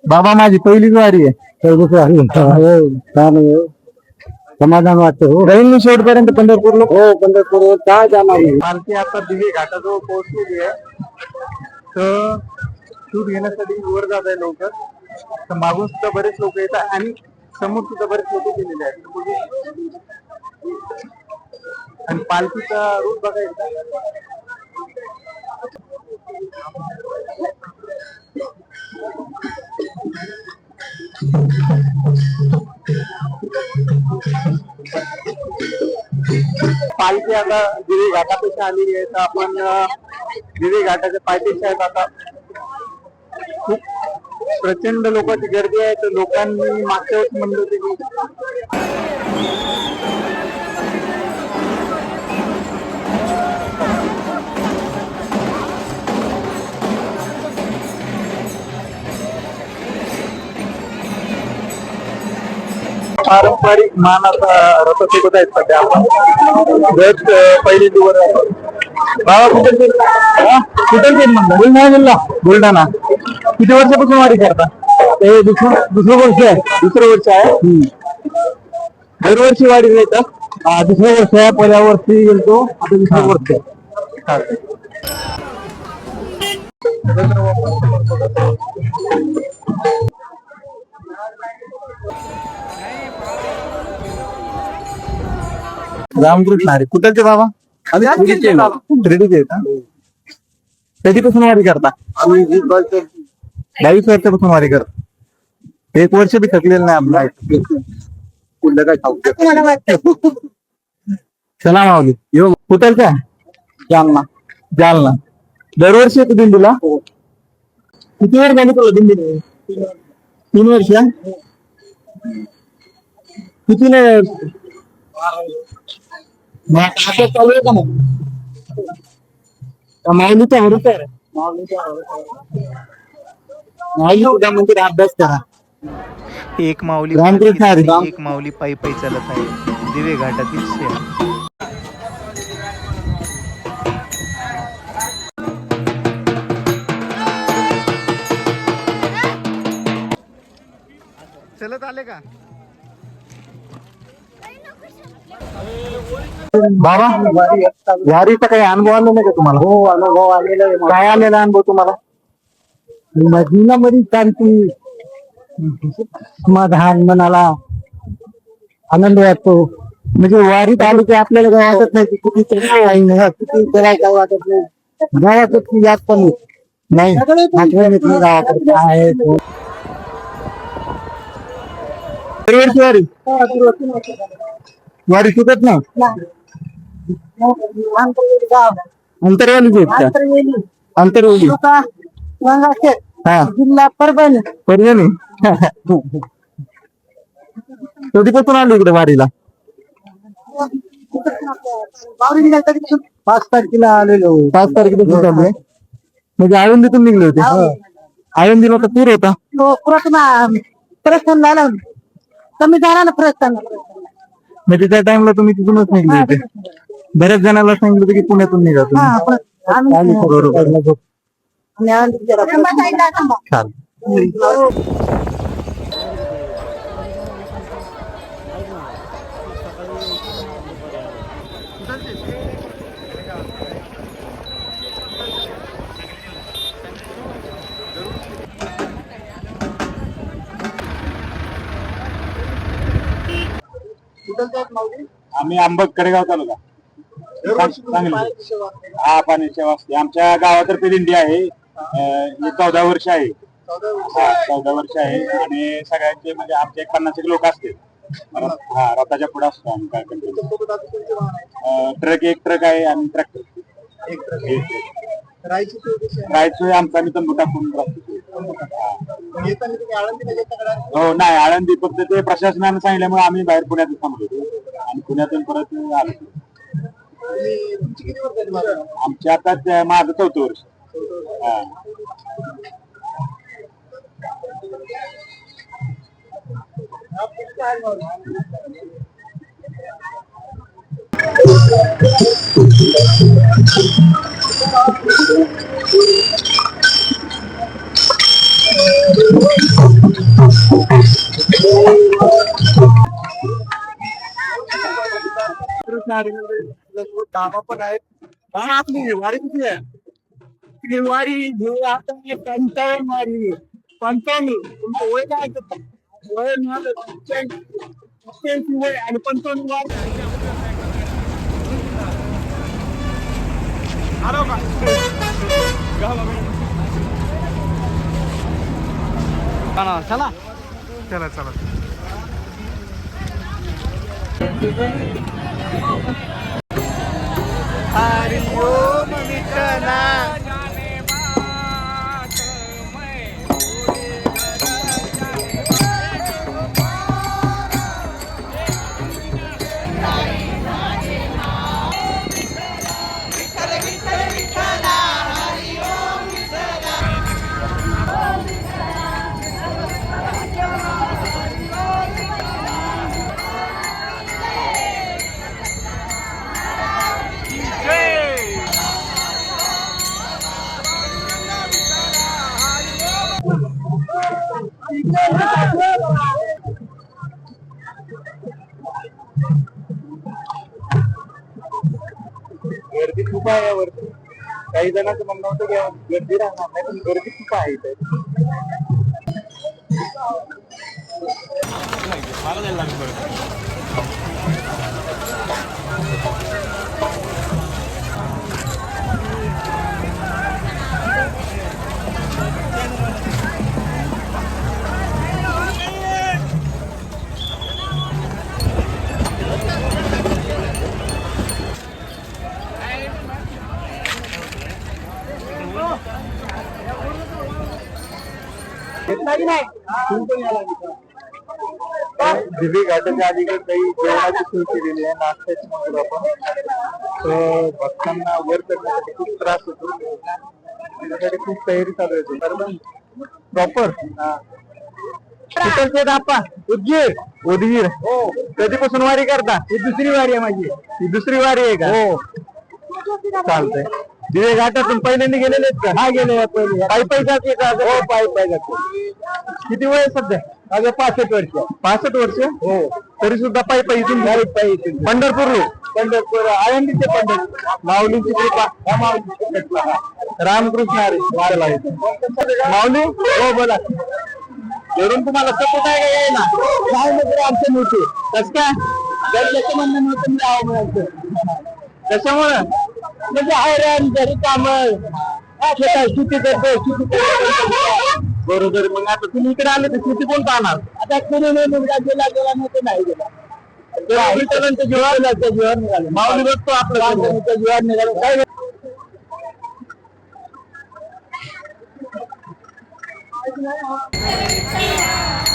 बाबा माझी पहिलीच वारी आहे. पहिलीच वारी छान समाधान वाटतं. हो राहील मी शेवटपर्यंत पंढरपूरला. हो पंढरपूर काय जाणार नाही. पालखी आता दिवे घाटाजवळ पोहोचलेली आहे. तर शूट घेण्यासाठी वर जात आहे लवकर. तर मागून सुद्धा बरेच लोक येतात आणि समोर सुद्धा बरेच लोक गेलेले आहेत. आणि पालखीचा रूट बघायचा. पालखी आता दिवे घाटापेक्षा आलेली आहे. तर आपण दिवे घाटाच्या पायथ्याशी आहेत. आता खूप प्रचंड लोकांची गर्दी आहे. तर लोकांनी मागच्या वेळेस म्हणलं होते की पारंपरिक मानाचा रथ सोबत आहेत सध्या आपण जस्ट पहिली दिवस बाबा कुठे म्हणलं बुलढाणा. किती वर्षापासून वारी करता? ते दुसरं वर्ष आहे. दुसरं वर्ष आहे. दरवर्षी वारी येतात. दुसरं वर्ष आहे. पहिल्या वर्षी गेलतो आता दुसरं वर्ष आहे. रामकृष्ण हरी. कुठलचे बाबा? कधीपासून वारी करता? 22 वर्षापासून वारी करता. एक वर्ष बी थकलेलं नाही आपलं. चला माऊली येऊ. कुठलचा? जालना. जालना. दरवर्षी येतो दिंडीला? किती वेळ झाली तुला दिंडी? 3 वर्ष. किती आता चालू आहे का मग? माऊलीचा हरत आहे. माऊली तुझ्या मंदिर अभ्यास करा. एक माऊली रामकृष्ण हरी. एक माऊली पायी पायी चालत आहे दिवे घाटातील शेत. चलत आले का बाबा? वारीचा काही अनुभव आला नाही का तुम्हाला? हो अनुभव आलेला आहे. काय आलेला अनुभव तुम्हाला? जीवनामध्ये शांती समाधान मनाला आनंद वाटतो. म्हणजे वारीत आलो की आपल्याला काय वाटत नाही की कुठे किती करायचं वाटत नाही. गावात याद पण नाही. आठवणीत नाही गावाकडे काय आहे. दरवर्षी वारी वारी चुकत नाही. अंतरवाली अंतरवाली हा जिल्हा परभणी. परभणी. कधीपासून आलो इकडे वारीला? 5 तारखेला आलेलो. 5 तारखेपासून चालू आहे. म्हणजे आळंदीतून निघले होते. आळंदीला तर पूर होता. प्रश्न झाला कमी झाला ना प्रश्न. म्हणजे त्या टाइमला तुम्ही तिथूनच निघले होते. बऱ्याच जणांना सांगितलं होतं की पुण्यातून निघा तुम्ही. छान. आम्ही आंबट कडेगाव तालुका. हा पाणी सेवा असते. आमच्या गावातर्फे दिंडी आहे. 14 वर्ष आहे. 14 वर्ष आहे. आणि सगळ्यांचे म्हणजे आमचे 50 लोक असते. हा रथाच्या पुढे असतो आम्ही. काय ट्रक एक ट्रक आहे आणि ट्रॅक्टर. राहायचोय आमचा मी तंबू टाकून राहतो. हो नाही आळंदी फक्त ते प्रशासनाने सांगितल्यामुळे आम्ही बाहेर पुण्यातून थांबलो आणि पुण्यातून परत आलो. आमच्या आता माझं 4थं वर्ष. कामा पण आहेत. हा, आपली वारी किती आहे? वारी आता पंचावन्न वारी 55 तुमचं वय काय वय मिळालं 85 वय आणि 55 वारी चला चला चला हरि ओम विठ्ठला गर्दी खूप आहे यावरती. काही जणांचं म्हणणं होतं की गर्दी राहणार नाही, पण गर्दी खूप आहे इथे. दिवे घाटाच्या अलीकडे काही जेवणाची सोय केलेली आहे, नाश्त्याची म्हणतो आपण. तर भक्तांना वर करण्यासाठी खूप त्रास होतो, त्याच्यासाठी खूप तयारी चालू आहे. प्रॉपर कुठे आपा उदगीर उदगीर हो. कधीपासून वारी करता? ही दुसरी वारी आहे माझी. ही दुसरी वारी आहे का? हो. चालतंय. दिवे घाटातून पहिल्यांदा गेलेले आहेत का? हा गेले पहिले. पायी पायी जाते का? हो पायी पायी जाते. किती वय आहे सध्या? माझं 65 वर्ष. 65 वर्ष हो. तरी सुद्धा पायी पायी इथून पायी पंढरपूर आळंदीचे पंढरपूर माऊलींची कृपा रामकृष्ण हरी वारला माऊली हो बोला. वरून तुम्हाला सपोर्ट आहे का यायला? काय म्हणजे अडचण होते कसं काय? गरजेचं म्हणणं नव्हतं मी आव म्हणायचं. कशामुळे? म्हणजे हैराण घरी काम शेती करतो बरोबर. मग आता तुम्ही इकडे आले तर शेती कोण पाहणार? आता कुणी मुलगा गेला नव्हतं नाही गेला जीवावर निघालं. माऊली बघतो आपलं जीवावर निघालं काय. Thank you.